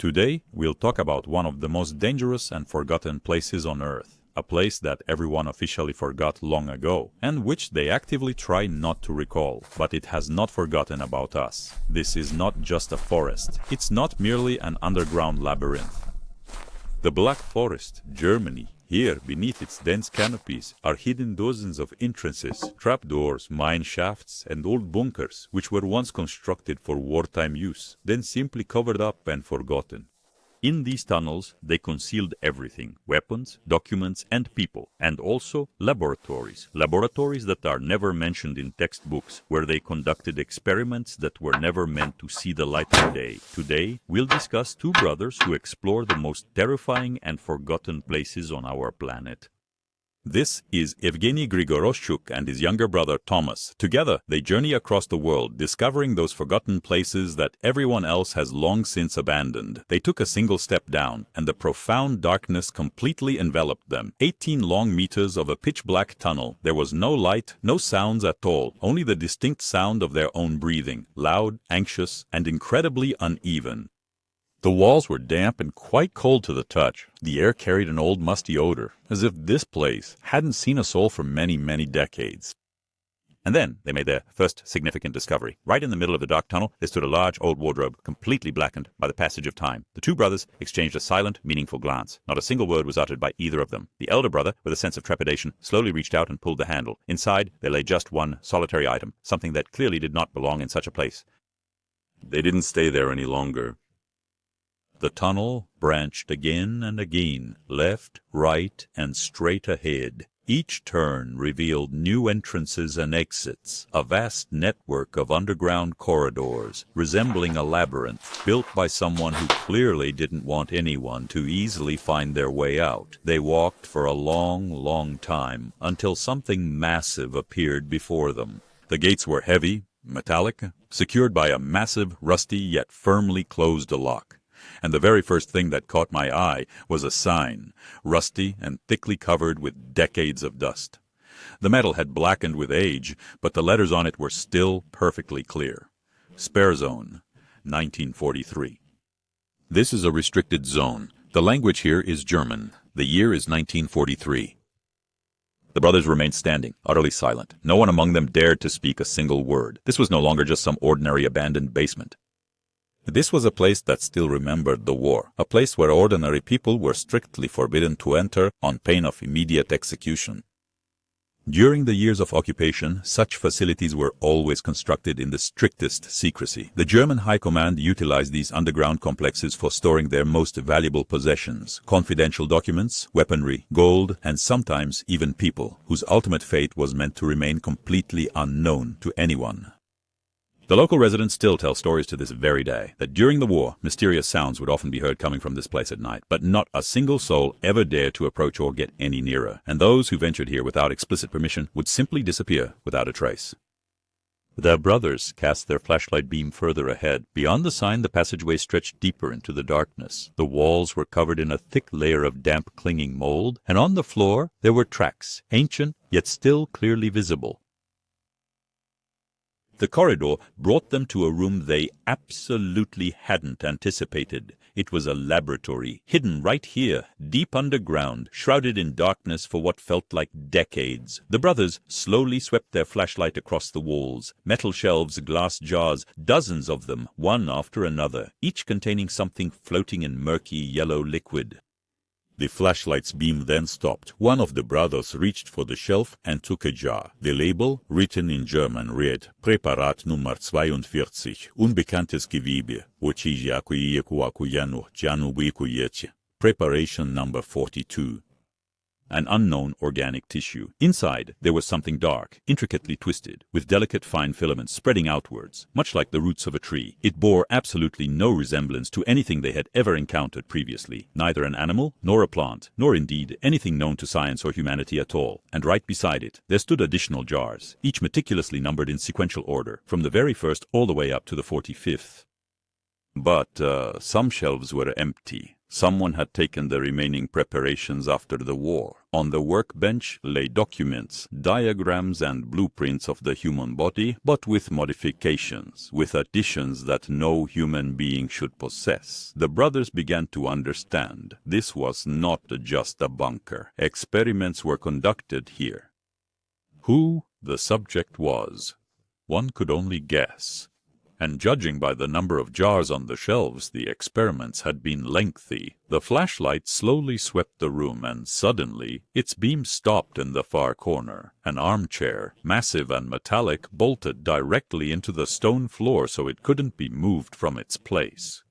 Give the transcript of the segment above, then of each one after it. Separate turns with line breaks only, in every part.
Today, we'll talk about one of the most dangerous and forgotten places on Earth. A place that everyone officially forgot long ago, and which they actively try not to recall, but it has not forgotten about us. This is not just a forest. It's not merely an underground labyrinth. The Black Forest, Germany. Here, beneath its dense canopies, are hidden dozens of entrances, trapdoors, mine shafts, and old bunkers, which were once constructed for wartime use, then simply covered up and forgotten. In these tunnels, they concealed everything: weapons, documents, and people, and also laboratories. Laboratories that are never mentioned in textbooks, where they conducted experiments that were never meant to see the light of day. Today, we'll discuss two brothers who explore the most terrifying and forgotten places on our planet. This is Evgeny Grigoroshchuk and his younger brother Thomas. Together, they journey across the world, discovering those forgotten places that everyone else has long since abandoned. They took a single step down, and the profound darkness completely enveloped them. 18 long meters of a pitch-black tunnel. There was no light, no sounds at all, only the distinct sound of their own breathing, loud, anxious, and incredibly uneven. The walls were damp and quite cold to the touch. The air carried an old musty odor, as if this place hadn't seen a soul for many, many decades. And then they made their first significant discovery. Right in the middle of the dark tunnel, there stood a large old wardrobe, completely blackened by the passage of time. The two brothers exchanged a silent, meaningful glance. Not a single word was uttered by either of them. The elder brother, with a sense of trepidation, slowly reached out and pulled the handle. Inside, there lay just one solitary item, something that clearly did not belong in such a place. They didn't stay there any longer. The tunnel branched again and again, left, right, and straight ahead. Each turn revealed new entrances and exits, a vast network of underground corridors, resembling a labyrinth, built by someone who clearly didn't want anyone to easily find their way out. They walked for a long, long time, until something massive appeared before them. The gates were heavy, metallic, secured by a massive, rusty, yet firmly closed lock. And the very first thing that caught my eye was a sign, rusty and thickly covered with decades of dust. The metal had blackened with age, but the letters on it were still perfectly clear. Spare Zone, 1943. This is a restricted zone. The language here is German. The year is 1943. The brothers remained standing, utterly silent. No one among them dared to speak a single word. This was no longer just some ordinary abandoned basement. This was a place that still remembered the war, a place where ordinary people were strictly forbidden to enter on pain of immediate execution. During the years of occupation, such facilities were always constructed in the strictest secrecy. The German High Command utilized these underground complexes for storing their most valuable possessions, confidential documents, weaponry, gold, and sometimes even people, whose ultimate fate was meant to remain completely unknown to anyone. The local residents still tell stories to this very day, that during the war, mysterious sounds would often be heard coming from this place at night, but not a single soul ever dared to approach or get any nearer, and those who ventured here without explicit permission would simply disappear without a trace. The brothers cast their flashlight beam further ahead. Beyond the sign, the passageway stretched deeper into the darkness. The walls were covered in a thick layer of damp, clinging mold, and on the floor there were tracks, ancient yet still clearly visible. The corridor brought them to a room they absolutely hadn't anticipated. It was a laboratory, hidden right here, deep underground, shrouded in darkness for what felt like decades. The brothers slowly swept their flashlight across the walls. Metal shelves, glass jars, dozens of them, one after another, each containing something floating in murky yellow liquid. The flashlight's beam then stopped. One of the brothers reached for the shelf and took a jar. The label, written in German, read, Präparat Nummer 42, unbekanntes Gewebe, Preparation number 42. An unknown organic tissue. Inside, there was something dark, intricately twisted, with delicate fine filaments spreading outwards, much like the roots of a tree. It bore absolutely no resemblance to anything they had ever encountered previously, neither an animal, nor a plant, nor indeed anything known to science or humanity at all. And right beside it, there stood additional jars, each meticulously numbered in sequential order, from the very first all the way up to the 45th. But some shelves were empty. Someone had taken the remaining preparations after the war. On the workbench lay documents, diagrams and blueprints of the human body, but with modifications, with additions that no human being should possess. The brothers began to understand this was not just a bunker. Experiments were conducted here. Who the subject was, one could only guess. And judging by the number of jars on the shelves, the experiments had been lengthy. The flashlight slowly swept the room, and suddenly its beam stopped in the far corner. An armchair, massive and metallic, bolted directly into the stone floor so it couldn't be moved from its place.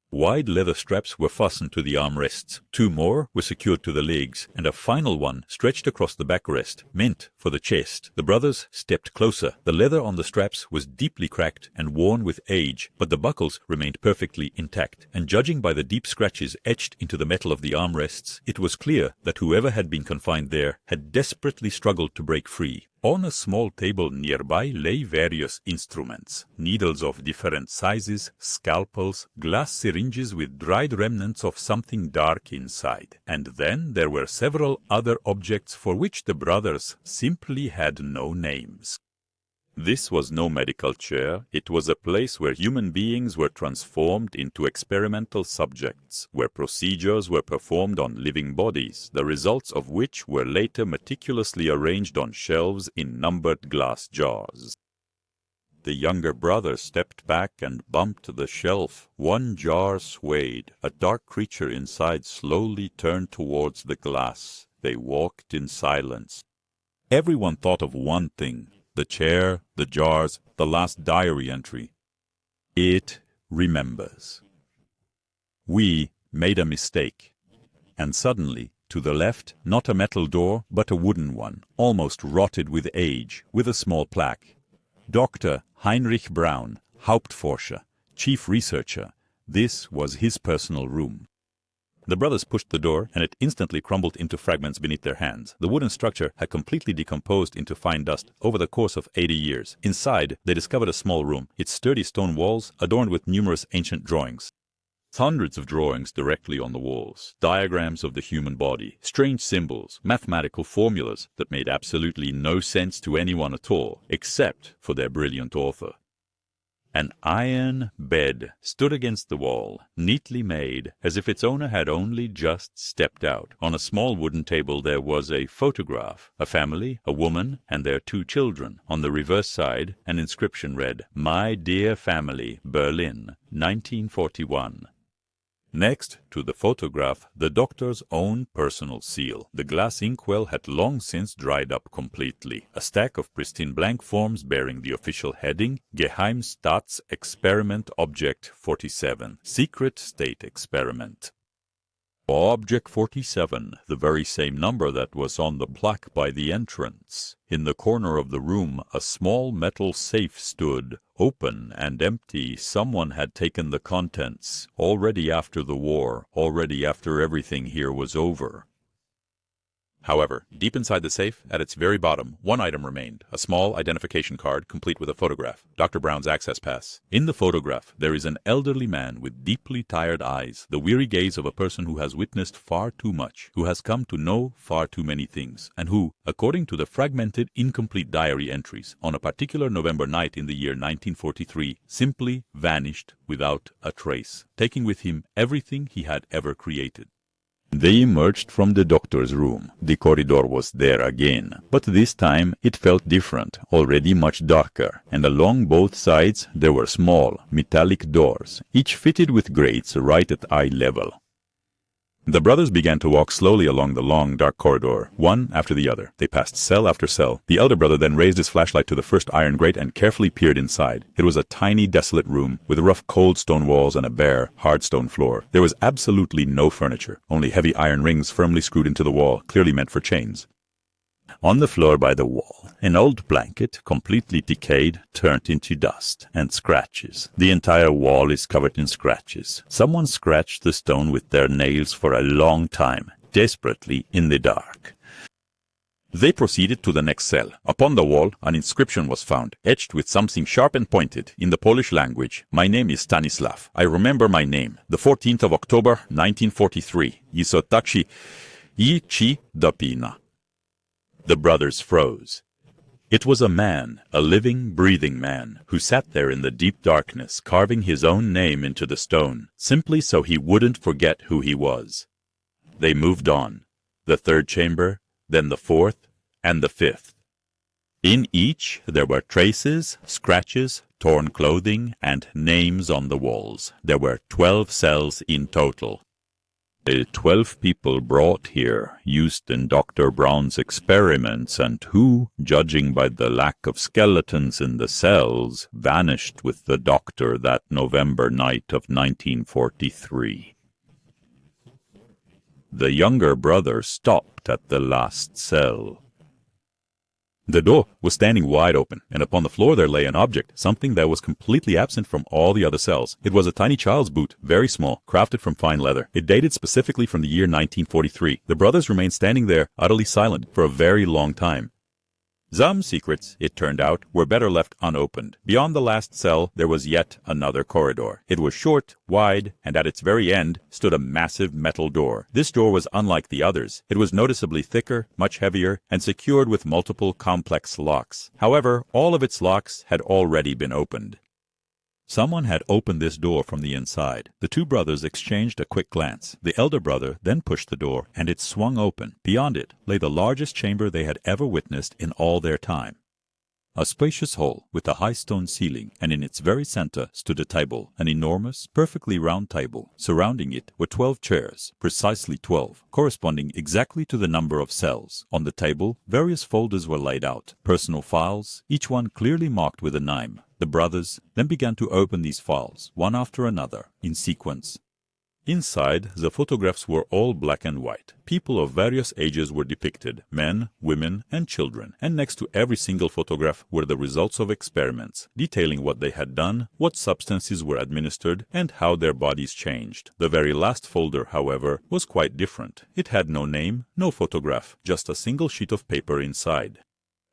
Wide leather straps were fastened to the armrests. 2 more were secured to the legs, and a final one stretched across the backrest, meant for the chest. The brothers stepped closer. The leather on the straps was deeply cracked and worn with age, but the buckles remained perfectly intact, and judging by the deep scratches etched into the metal of the armrests, it was clear that whoever had been confined there had desperately struggled to break free. On a small table nearby lay various instruments, needles of different sizes, scalpels, glass syringes with dried remnants of something dark inside. And then there were several other objects for which the brothers simply had no names. This was no medical chair. It was a place where human beings were transformed into experimental subjects, where procedures were performed on living bodies, the results of which were later meticulously arranged on shelves in numbered glass jars. The younger brother stepped back and bumped the shelf. One jar swayed. A dark creature inside slowly turned towards the glass. They walked in silence. Everyone thought of one thing. The chair, the jars, the last diary entry. It remembers. We made a mistake. And suddenly, to the left, not a metal door, but a wooden one, almost rotted with age, with a small plaque. Dr. Heinrich Braun, Hauptforscher, Chief Researcher. This was his personal room. The brothers pushed the door, and it instantly crumbled into fragments beneath their hands. The wooden structure had completely decomposed into fine dust over the course of 80 years. Inside, they discovered a small room, its sturdy stone walls adorned with numerous ancient drawings. Hundreds of drawings directly on the walls, diagrams of the human body, strange symbols, mathematical formulas that made absolutely no sense to anyone at all, except for their brilliant author. An iron bed stood against the wall, neatly made, as if its owner had only just stepped out. On a small wooden table there was a photograph, a family, a woman, and their 2 children. On the reverse side, an inscription read, "My dear family, Berlin, 1941. Next to the photograph, the doctor's own personal seal. The glass inkwell had long since dried up completely. A stack of pristine blank forms bearing the official heading, Geheimstaatsexperiment Object 47, Secret State Experiment. Object 47, the very same number that was on the plaque by the entrance. In the corner of the room, a small metal safe stood, open and empty. Someone had taken the contents, already after the war, already after everything here was over. However, deep inside the safe, at its very bottom, one item remained, a small identification card complete with a photograph, Dr. Braun's access pass. In the photograph, there is an elderly man with deeply tired eyes, the weary gaze of a person who has witnessed far too much, who has come to know far too many things, and who, according to the fragmented, incomplete diary entries, on a particular November night in the year 1943, simply vanished without a trace, taking with him everything he had ever created. They emerged from the doctor's room. The corridor was there again, but this time it felt different, already much darker, and along both sides there were small, metallic doors, each fitted with grates right at eye level. The brothers began to walk slowly along the long, dark corridor, one after the other. They passed cell after cell. The elder brother then raised his flashlight to the first iron grate and carefully peered inside. It was a tiny, desolate room, with rough, cold stone walls and a bare, hard stone floor. There was absolutely no furniture, only heavy iron rings firmly screwed into the wall, clearly meant for chains. On the floor by the wall, an old blanket, completely decayed, turned into dust and scratches. The entire wall is covered in scratches. Someone scratched the stone with their nails for a long time, desperately in the dark. They proceeded to the next cell. Upon the wall, an inscription was found, etched with something sharp and pointed, in the Polish language. My name is Stanislav. I remember my name. The 14th of October, 1943. Isotachi Ichi Dopina. The brothers froze. It was a man, a living, breathing man, who sat there in the deep darkness, carving his own name into the stone, simply so he wouldn't forget who he was. They moved on. The third chamber, then the fourth, and the fifth. In each there were traces, scratches, torn clothing, and names on the walls. There were 12 cells in total. The 12 people brought here, used in Dr. Brown's experiments, and who, judging by the lack of skeletons in the cells, vanished with the doctor that November night of 1943. The younger brother stopped at the last cell. The door was standing wide open, and upon the floor there lay an object, something that was completely absent from all the other cells. It was a tiny child's boot, very small, crafted from fine leather. It dated specifically from the year 1943. The brothers remained standing there, utterly silent, for a very long time. Some secrets, it turned out, were better left unopened. Beyond the last cell there was yet another corridor. It was short, wide, and at its very end stood a massive metal door. This door was unlike the others. It was noticeably thicker, much heavier, and secured with multiple complex locks. However, all of its locks had already been opened. Someone had opened this door from the inside. The two brothers exchanged a quick glance. The elder brother then pushed the door, and it swung open. Beyond it lay the largest chamber they had ever witnessed in all their time. A spacious hall with a high stone ceiling, and in its very center stood a table, an enormous, perfectly round table. Surrounding it were 12 chairs, precisely 12, corresponding exactly to the number of cells. On the table, various folders were laid out, personal files, each one clearly marked with a name. The brothers then began to open these files, one after another, in sequence. Inside, the photographs were all black and white. People of various ages were depicted, men, women, and children, and next to every single photograph were the results of experiments, detailing what they had done, what substances were administered, and how their bodies changed. The very last folder, however, was quite different. It had no name, no photograph, just a single sheet of paper inside.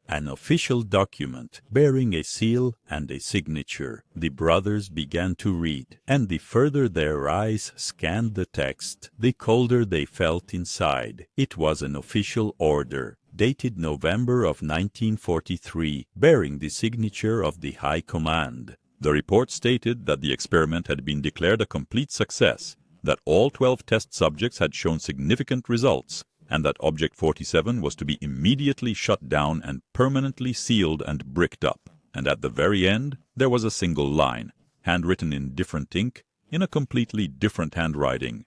An official document bearing a seal and a signature. The brothers began to read, and the further their eyes scanned the text, the colder they felt inside. It was an official order, dated November of 1943, bearing the signature of the High Command. The report stated that the experiment had been declared a complete success, that all 12 test subjects had shown significant results, and that Object 47 was to be immediately shut down and permanently sealed and bricked up. And at the very end there was a single line, handwritten in different ink, in a completely different handwriting.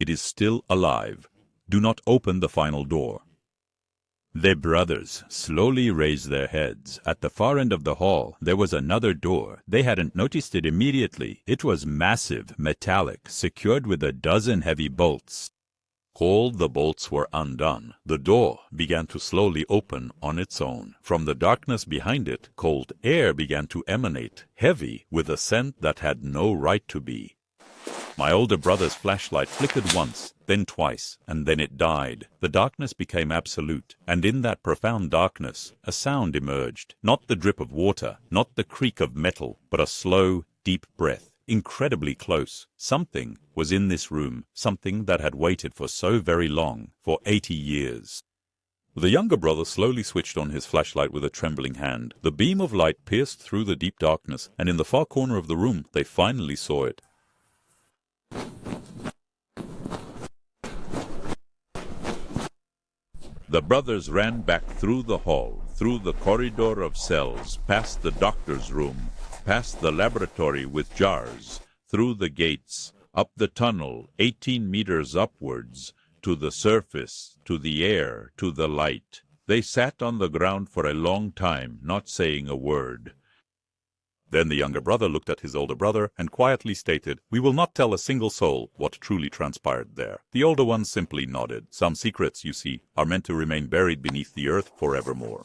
It is still alive. Do not open the final door. The brothers slowly raised their heads. At the far end of the hall there was another door. They hadn't noticed it immediately. It was massive, metallic, secured with a dozen heavy bolts. All the bolts were undone. The door began to slowly open on its own. From the darkness behind it, cold air began to emanate, heavy with a scent that had no right to be. My older brother's flashlight flickered once, then twice, and then it died. The darkness became absolute, and in that profound darkness a sound emerged. Not the drip of water, not the creak of metal, but a slow, deep breath. Incredibly close. Something was in this room, something that had waited for so very long, for 80 years. The younger brother slowly switched on his flashlight with a trembling hand. The beam of light pierced through the deep darkness, and in the far corner of the room they finally saw it. The brothers ran back through the hall, through the corridor of cells, past the doctor's room, past the laboratory with jars, through the gates, up the tunnel, 18 meters upwards, to the surface, to the air, to the light. They sat on the ground for a long time, not saying a word. Then the younger brother looked at his older brother and quietly stated, "We will not tell a single soul what truly transpired there." The older one simply nodded. Some secrets, you see, are meant to remain buried beneath the earth forevermore.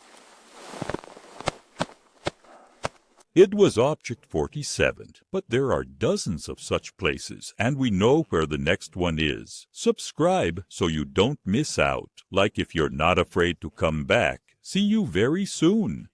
It was Object 47, but there are dozens of such places, and we know where the next one is. Subscribe so you don't miss out. Like if you're not afraid to come back. See you very soon.